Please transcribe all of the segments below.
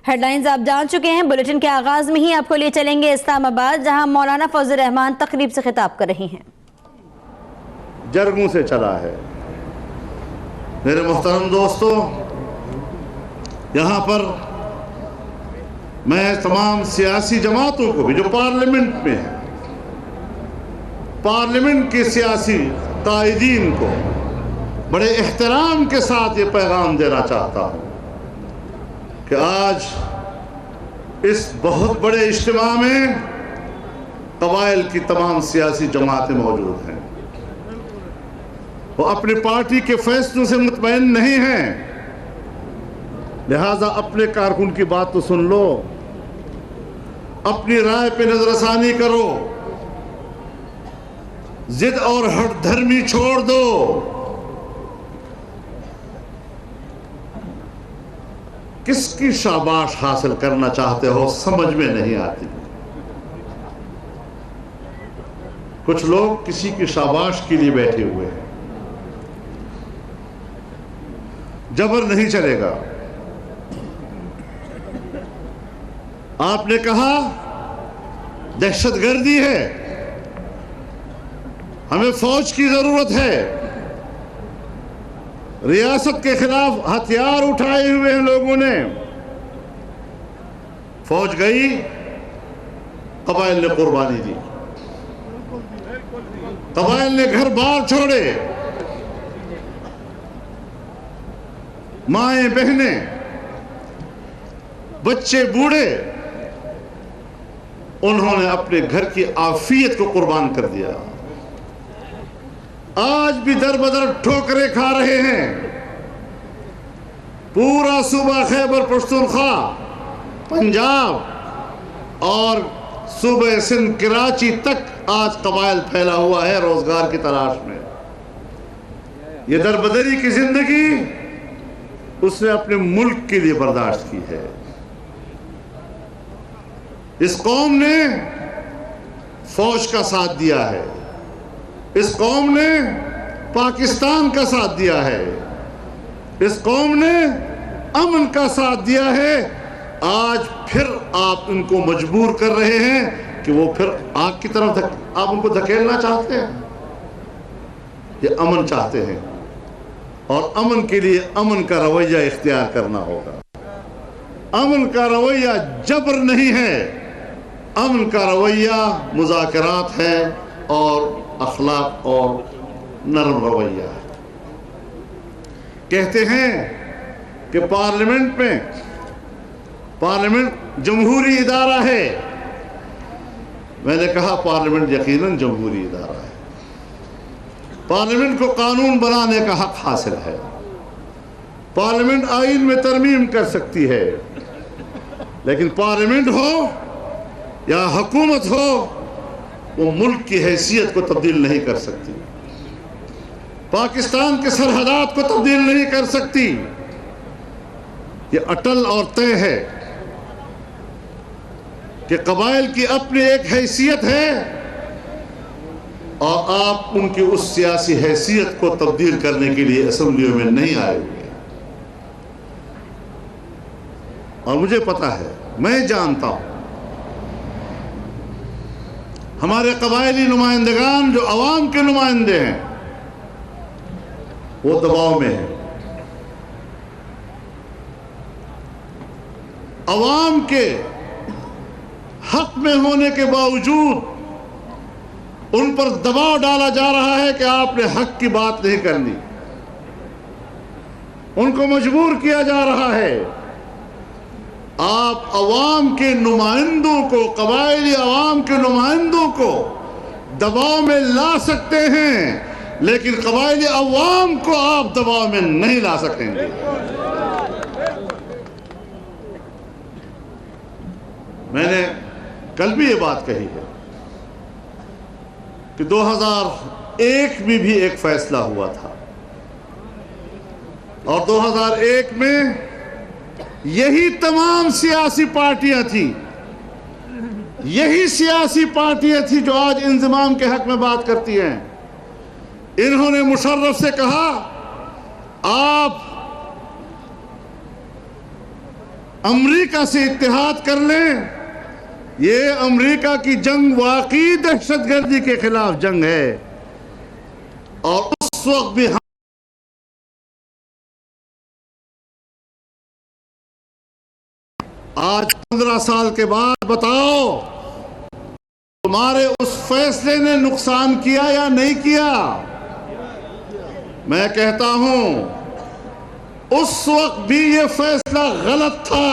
Head lines آپ جان چکے ہیں۔ بلیٹن کے آغاز میں ہی آپ کو لے چلیں گے اسلام آباد، جہاں مولانا فضل الرحمان تقریب سے خطاب کر رہی ہیں۔ جرگوں سے چلا ہے۔ میرے محترم دوستو، یہاں پر میں تمام سیاسی جماعتوں کو بھی جو پارلیمنٹ میں ہیں، پارلیمنٹ کے سیاسی قائدین کو بڑے احترام کے ساتھ یہ پیغام دینا چاہتا ہوں کہ آج اس بہت بڑے اجتماع میں قبائل کی تمام سیاسی جماعتیں موجود ہیں۔ وہ اپنی پارٹی کے فیصلوں سے مطمئن نہیں ہیں، لہٰذا اپنے کارکن کی بات تو سن لو، اپنی رائے پہ نظر ثانی کرو، ضد اور ہٹ دھرمی چھوڑ دو۔ کس کی شاباش حاصل کرنا چاہتے ہو سمجھ میں نہیں آتی۔ کچھ لوگ کسی کی شاباش کے لیے بیٹھے ہوئے ہیں۔ جبر نہیں چلے گا۔ آپ نے کہا دہشت گردی ہے، ہمیں فوج کی ضرورت ہے، ریاست کے خلاف ہتھیار اٹھائے ہوئے ہیں لوگوں نے۔ فوج گئی، قبائل نے قربانی دی، قبائل نے گھر بار چھوڑے، مائیں بہنیں، بچے بوڑھے، انہوں نے اپنے گھر کی عافیت کو قربان کر دیا۔ آج بھی در بدر ٹھوکریں کھا رہے ہیں۔ پورا صوبہ خیبر پختونخوا، پنجاب اور صوبہ سندھ کراچی تک آج قبائل پھیلا ہوا ہے روزگار کی تلاش میں۔ یہ در بدری کی زندگی اس نے اپنے ملک کے لیے برداشت کی ہے۔ اس قوم نے فوج کا ساتھ دیا ہے، اس قوم نے پاکستان کا ساتھ دیا ہے، اس قوم نے امن کا ساتھ دیا ہے۔ آج پھر آپ ان کو مجبور کر رہے ہیں کہ وہ پھر آگ کی طرف آپ ان کو دھکیلنا چاہتے ہیں۔ یہ امن چاہتے ہیں، اور امن کے لیے امن کا رویہ اختیار کرنا ہوگا۔ امن کا رویہ جبر نہیں ہے، امن کا رویہ مذاکرات ہے اور اخلاق اور نرم رویہ ہے۔ کہتے ہیں کہ پارلیمنٹ جمہوری ادارہ ہے۔ میں نے کہا پارلیمنٹ یقیناً جمہوری ادارہ ہے۔ پارلیمنٹ کو قانون بنانے کا حق حاصل ہے۔ پارلیمنٹ آئین میں ترمیم کر سکتی ہے، لیکن پارلیمنٹ ہو یا حکومت ہو، وہ ملک کی حیثیت کو تبدیل نہیں کر سکتی، پاکستان کے سرحدات کو تبدیل نہیں کر سکتی۔ یہ اٹل اور طے ہے کہ قبائل کی اپنی ایک حیثیت ہے، اور آپ ان کی اس سیاسی حیثیت کو تبدیل کرنے کے لیے اسمبلیوں میں نہیں آئے ہوئے۔ اور مجھے پتا ہے، میں جانتا ہوں، ہمارے قبائلی نمائندگان جو عوام کے نمائندے ہیں، وہ دباؤ میں ہیں۔ عوام کے حق میں ہونے کے باوجود ان پر دباؤ ڈالا جا رہا ہے کہ آپ نے حق کی بات نہیں کرنی۔ ان کو مجبور کیا جا رہا ہے۔ آپ عوام کے نمائندوں کو، قبائلی عوام کے نمائندوں کو دباؤ میں لا سکتے ہیں، لیکن قبائلی عوام کو آپ دباؤ میں نہیں لا سکیں گے۔ میں نے کل بھی یہ بات کہی ہے کہ 2001 میں بھی ایک فیصلہ ہوا تھا، اور 2001 میں یہی تمام سیاسی پارٹیاں تھیں، یہی سیاسی پارٹیاں تھیں جو آج انضمام کے حق میں بات کرتی ہیں۔ انہوں نے مشرف سے کہا، آپ امریکہ سے اتحاد کر لیں، یہ امریکہ کی جنگ واقعی دہشت گردی کے خلاف جنگ ہے، اور اس وقت بھی آج 15 سال کے بعد بتاؤ تمہارے اس فیصلے نے نقصان کیا یا نہیں کیا؟ میں کہتا ہوں اس وقت بھی یہ فیصلہ غلط تھا۔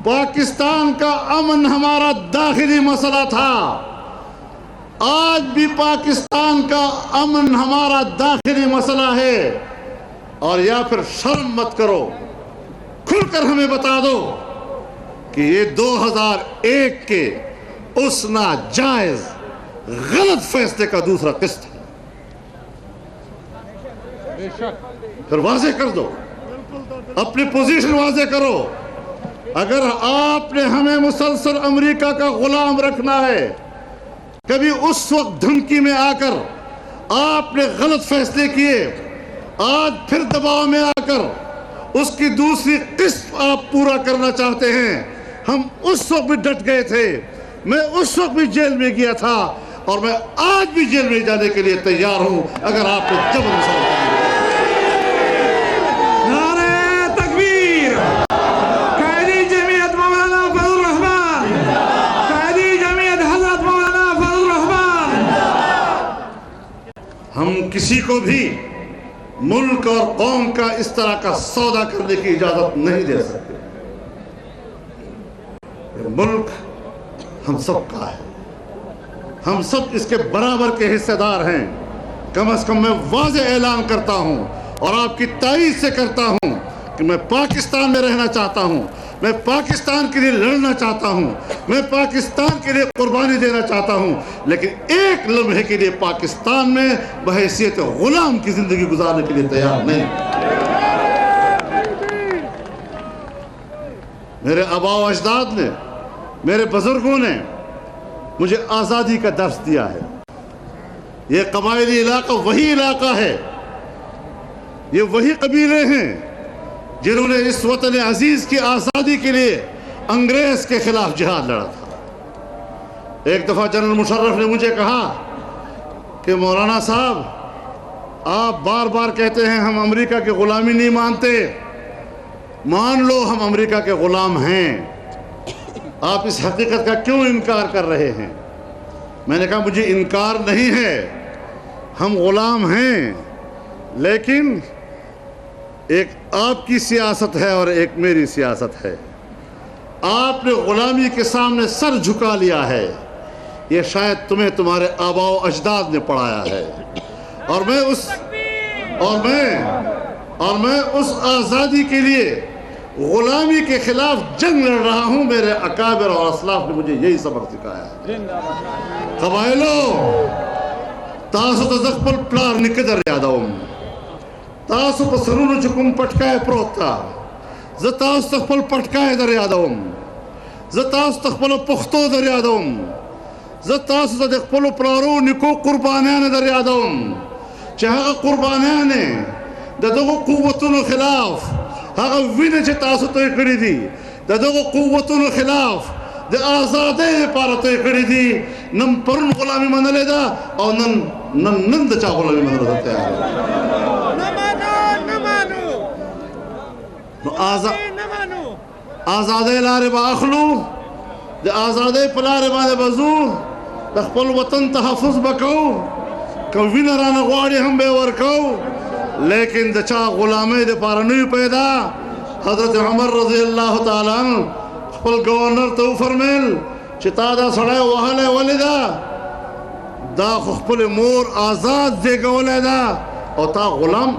پاکستان کا امن ہمارا داخلی مسئلہ تھا، آج بھی پاکستان کا امن ہمارا داخلی مسئلہ ہے۔ اور یا پھر شرم مت کرو، کھل کر ہمیں بتا دو کہ یہ 2001 کے اس ناجائز غلط فیصلے کا دوسرا قسط ہے، پھر واضح کر دو، اپنی پوزیشن واضح کرو۔ اگر آپ نے ہمیں مسلسل امریکہ کا غلام رکھنا ہے، کبھی اس وقت دھمکی میں آ کر آپ نے غلط فیصلے کیے، آج پھر دباؤ میں آ کر اس کی دوسری قسط آپ پورا کرنا چاہتے ہیں۔ ہم اس وقت بھی ڈٹ گئے تھے، میں اس وقت بھی جیل میں گیا تھا، اور میں آج بھی جیل میں جانے کے لیے تیار ہوں اگر آپ نے جبر مسلط کیا۔ نعرہ تکبیر! قائدی جمعیت مولانا فضل الرحمان! قائدی جمعیت حضرت مولانا فضل الرحمان! ہم کسی کو بھی ملک اور قوم کا اس طرح کا سودا کرنے کی اجازت نہیں دے سکتے۔ ملک ہم سب کا ہے، ہم سب اس کے برابر کے حصے دار ہیں۔ کم از کم میں واضح اعلان کرتا ہوں اور آپ کی تائید سے کرتا ہوں کہ میں پاکستان میں رہنا چاہتا ہوں، میں پاکستان کے لیے لڑنا چاہتا ہوں، میں پاکستان کے لیے قربانی دینا چاہتا ہوں، لیکن ایک لمحے کے لیے پاکستان میں بحیثیت غلام کی زندگی گزارنے کے لیے تیار نہیں۔ میرے آباء و اجداد نے، میرے بزرگوں نے مجھے آزادی کا درس دیا ہے۔ یہ قبائلی علاقہ وہی علاقہ ہے، یہ وہی قبیلے ہیں جنہوں نے اس وطن عزیز کی آزادی کے لیے انگریز کے خلاف جہاد لڑا تھا۔ ایک دفعہ جنرل مشرف نے مجھے کہا کہ مولانا صاحب آپ بار بار کہتے ہیں ہم امریکہ کی غلامی نہیں مانتے، مان لو ہم امریکہ کے غلام ہیں، آپ اس حقیقت کا کیوں انکار کر رہے ہیں؟ میں نے کہا مجھے انکار نہیں ہے، ہم غلام ہیں، لیکن ایک آپ کی سیاست ہے اور ایک میری سیاست ہے۔ آپ نے غلامی کے سامنے سر جھکا لیا ہے، یہ شاید تمہیں تمہارے آباء و اجداد نے پڑھایا ہے، اور میں اس آزادی کے لیے غلامی کے خلاف جنگ لڑ رہا ہوں۔ میرے اکابر اور اسلاف نے مجھے یہی سبق سکھایا ہے۔ قبائلو تاسو تزق پل پلار نکدر یادوم، تاسو پا سرونو چکم پٹکائے پروتا، زتاس تخپل پٹکائے در یادوم، زتاس تخپل پختو در یادوم، زتاس تخپل پلارو نکو قربانیان در یادوم، چاہا قربانیانے دادو قوتونو خلاف هغه وینه چې تاسو ته کړی دي د دغه قوتونو خلاف د آزادۍ لپاره ته کړی دي، نن پرون غلامي منلې ده او نن د چا غلامي منلو ته تیار نو آزادۍ لارې به اخلو، د آزادۍ په لارې باندې به ځو، د خپل وطن تحفظ به کوو، که وینه رانه غواړي هم به یې ورکوو، لیکن د چا غلامۍ دپاره نه پیدا۔ حضرت عمر رضی اللہ تعالیٰ عنہ خپل گورنر ته وفرمیل چې تا دا سړی وهلی ولې ده؟ دا خو خپل مور آزاد زیږولی ده او تا غلام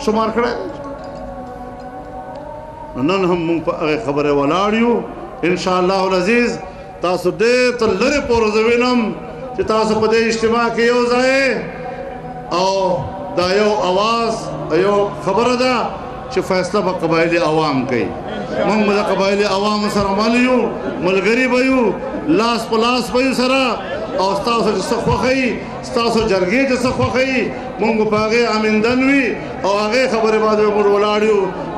شمار کړی دی۔ نن هم موږ په هغې خبرې ولاړ یو، انشاءالله العزیز تاسو ډېر تر لرې پورې زه وینم چې تاسو په دې اجتماع کې یو ځای او دا یو آواز یو خبره ده چې فیصله به قبایلی عوام کوي۔ موږ به د قبایلی عوامو سره مل یو، ملګري به یو، لاس په لاس به یو سره، او ستاسو چې څه خوښوي، ستاسو جرګې چې څه خوښوي، موږ به په هغې امندن وي او هغې خبرې باندې به موږ ولاړ یو